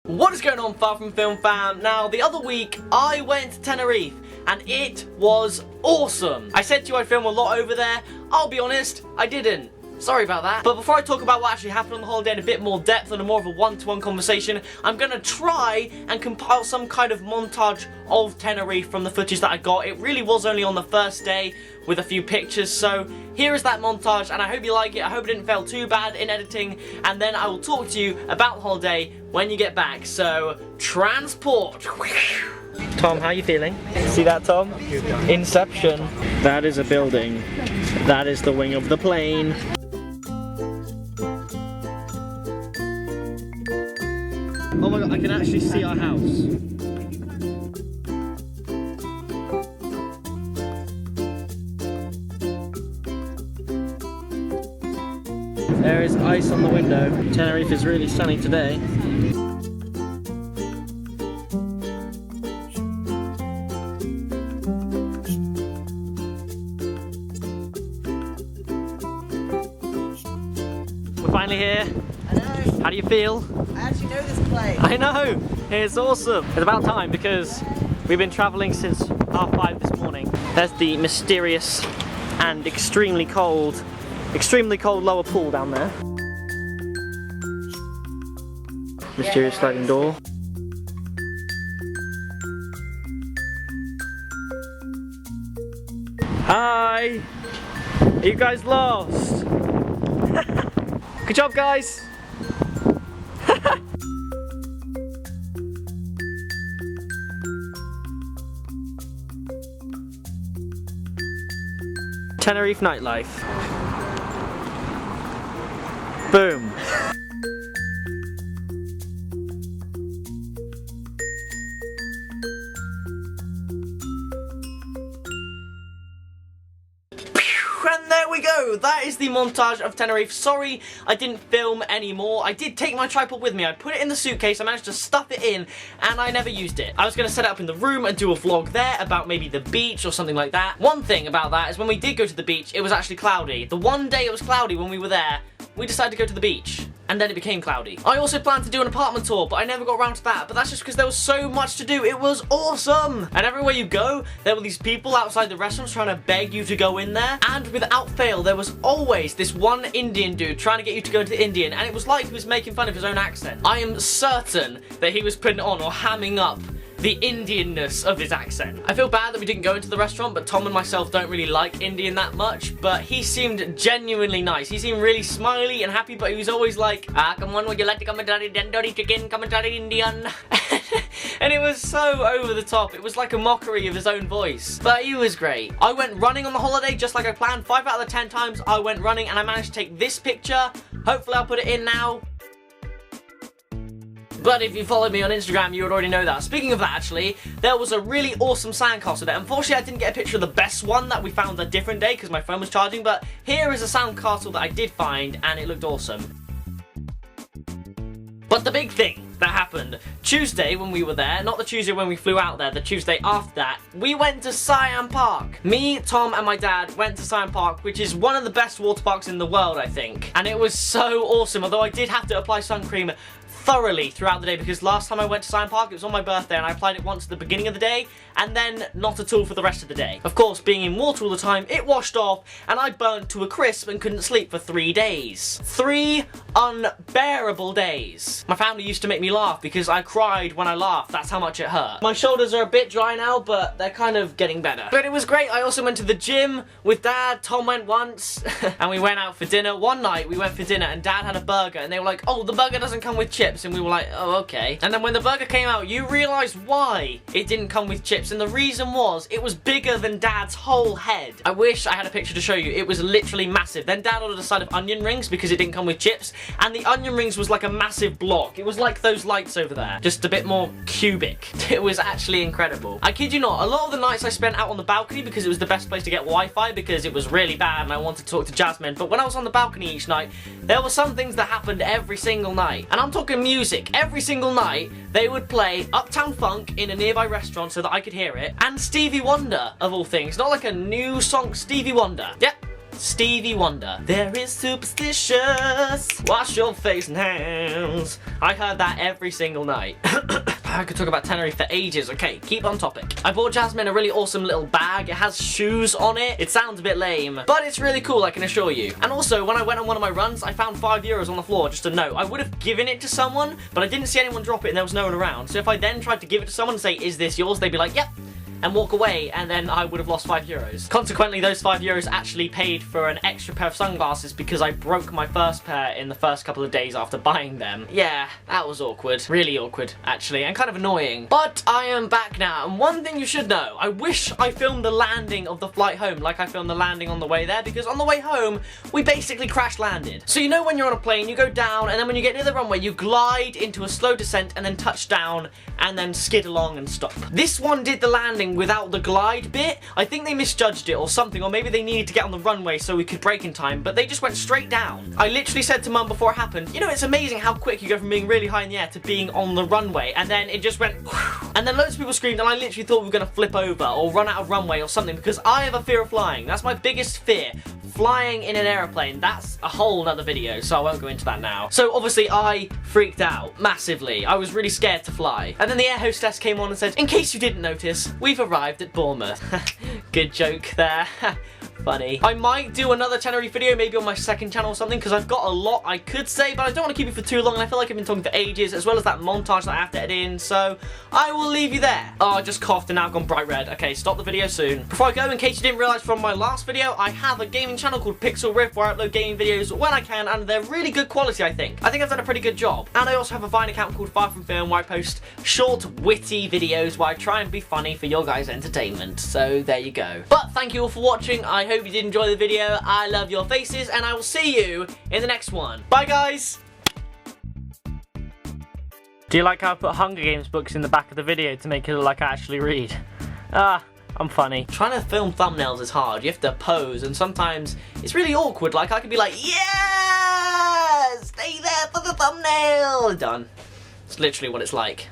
What is going on, Far From Film fam? Now, the other week, I went to Tenerife, and it was awesome. I said to you I'd film a lot over there. I'll be honest, I didn't. Sorry about that. But before I talk about what actually happened on the holiday in a bit more depth and a more of a one-to-one conversation, I'm going to try and compile some kind of montage of Tenerife from the footage that I got. It really was only on the first day with a few pictures, so here is that montage, and I hope you like it. I hope it didn't fail too bad in editing, and then I will talk to you about the holiday when you get back. So, transport! Tom, how are you feeling? See that, Tom? Inception. That is a building. That is the wing of the plane. Oh my god, I can actually see our house. There is ice on the window. Tenerife is really sunny today. We're finally here. I know. How do you feel? I actually know this place. I know! It's awesome! It's about time because we've been travelling since 5:30 this morning. There's the mysterious and extremely cold lower pool down there. Mysterious sliding door. Hi! Are you guys lost? Good job, guys! Tenerife nightlife. Boom. And there we go, that is the montage of Tenerife. Sorry I didn't film anymore. I did take my tripod with me, I put it in the suitcase, I managed to stuff it in, and I never used it. I was going to set it up in the room and do a vlog there about maybe the beach or something like that. One thing about that is when we did go to the beach, it was actually cloudy. The one day it was cloudy when we were there, we decided to go to the beach. And then it became cloudy. I also planned to do an apartment tour, but I never got around to that. But that's just because there was so much to do. It was awesome! And everywhere you go, there were these people outside the restaurants trying to beg you to go in there. And without fail, there was always this one Indian dude trying to get you to go into Indian. And it was like he was making fun of his own accent. I am certain that he was putting on or hamming up the Indianness of his accent. I feel bad that we didn't go into the restaurant, but Tom and myself don't really like Indian that much, but he seemed genuinely nice. He seemed really smiley and happy, but he was always like, come on, would you like to come and try tandoori chicken, come and try Indian? And it was so over the top. It was like a mockery of his own voice. But he was great. I went running on the holiday just like I planned. 5 out of the 10 times I went running, and I managed to take this picture. Hopefully I'll put it in now. But if you followed me on Instagram, you would already know that. Speaking of that, actually, there was a really awesome sandcastle there. Unfortunately, I didn't get a picture of the best one that we found a different day because my phone was charging, but here is a sandcastle that I did find, and it looked awesome. But the big thing that happened Tuesday when we were there, not the Tuesday when we flew out there, the Tuesday after that, we went to Siam Park. Me, Tom, and my dad went to Siam Park, which is one of the best water parks in the world, I think. And it was so awesome, although I did have to apply sun cream thoroughly throughout the day because last time I went to Siam Park, it was on my birthday and I applied it once at the beginning of the day and then not at all for the rest of the day. Of course, being in water all the time, it washed off and I burnt to a crisp and couldn't sleep for 3 days. 3 unbearable days. My family used to make me laugh because I cried when I laughed. That's how much it hurt. My shoulders are a bit dry now, but they're kind of getting better. But it was great. I also went to the gym with Dad. Tom went once and we went out for dinner. One night we went for dinner and Dad had a burger and they were like, oh, the burger doesn't come with chips. And we were like, oh, okay. And then when the burger came out, you realised why it didn't come with chips. And the reason was, it was bigger than Dad's whole head. I wish I had a picture to show you. It was literally massive. Then Dad ordered a side of onion rings because it didn't come with chips. And the onion rings was like a massive block. It was like those lights over there. Just a bit more cubic. It was actually incredible. I kid you not, a lot of the nights I spent out on the balcony because it was the best place to get Wi-Fi because it was really bad and I wanted to talk to Jasmine. But when I was on the balcony each night, there were some things that happened every single night. And I'm talking music. Every single night, they would play Uptown Funk in a nearby restaurant so that I could hear it. And Stevie Wonder, of all things. Not like a new song, Stevie Wonder. Yep. Stevie Wonder. There is superstitious. Wash your face and hands. I heard that every single night. I could talk about Tenerife for ages. Okay, keep on topic. I bought Jasmine a really awesome little bag. It has shoes on it. It sounds a bit lame, but it's really cool, I can assure you. And also, when I went on one of my runs, I found €5 on the floor, just a note. I would have given it to someone, but I didn't see anyone drop it and there was no one around. So if I then tried to give it to someone and say, is this yours? They'd be like, yep. And walk away, and then I would have lost €5. Consequently, those €5 actually paid for an extra pair of sunglasses because I broke my first pair in the first couple of days after buying them. Yeah, that was awkward. Really awkward, actually, and kind of annoying. But I am back now, and one thing you should know, I wish I filmed the landing of the flight home like I filmed the landing on the way there, because on the way home, we basically crash landed. So you know when you're on a plane, you go down, and then when you get near the runway, you glide into a slow descent, and then touch down, and then skid along and stop. This one did the landing without the glide bit. I think they misjudged it or something, or maybe they needed to get on the runway so we could brake in time, but they just went straight down. I literally said to Mum before it happened, you know, it's amazing how quick you go from being really high in the air to being on the runway, and then it just went whew, and then loads of people screamed, and I literally thought we were gonna flip over or run out of runway or something, because I have a fear of flying. That's my biggest fear. Flying in an aeroplane, that's a whole nother video, so I won't go into that now. So obviously I freaked out massively. I was really scared to fly. And then the air hostess came on and said, in case you didn't notice, we've arrived at Bournemouth. Good joke there. Funny. I might do another Tenerife video, maybe on my second channel or something, because I've got a lot I could say, but I don't want to keep it for too long, and I feel like I've been talking for ages, as well as that montage that I have to edit in, so I will leave you there. Oh, I just coughed and now I've gone bright red. Okay, stop the video soon. Before I go, in case you didn't realise from my last video, I have a gaming channel called Pixel Riff, where I upload gaming videos when I can, and they're really good quality, I think. I think I've done a pretty good job. And I also have a Vine account called Far From Film, where I post short, witty videos where I try and be funny for your guys' entertainment. So there you go. But thank you all for watching. I hope you did enjoy the video. I love your faces, and I will see you in the next one. Bye, guys! Do you like how I put Hunger Games books in the back of the video to make it look like I actually read? Ah, I'm funny. Trying to film thumbnails is hard. You have to pose, and sometimes it's really awkward. Like, I could be like, yeah, stay there for the thumbnail. Done. It's literally what it's like.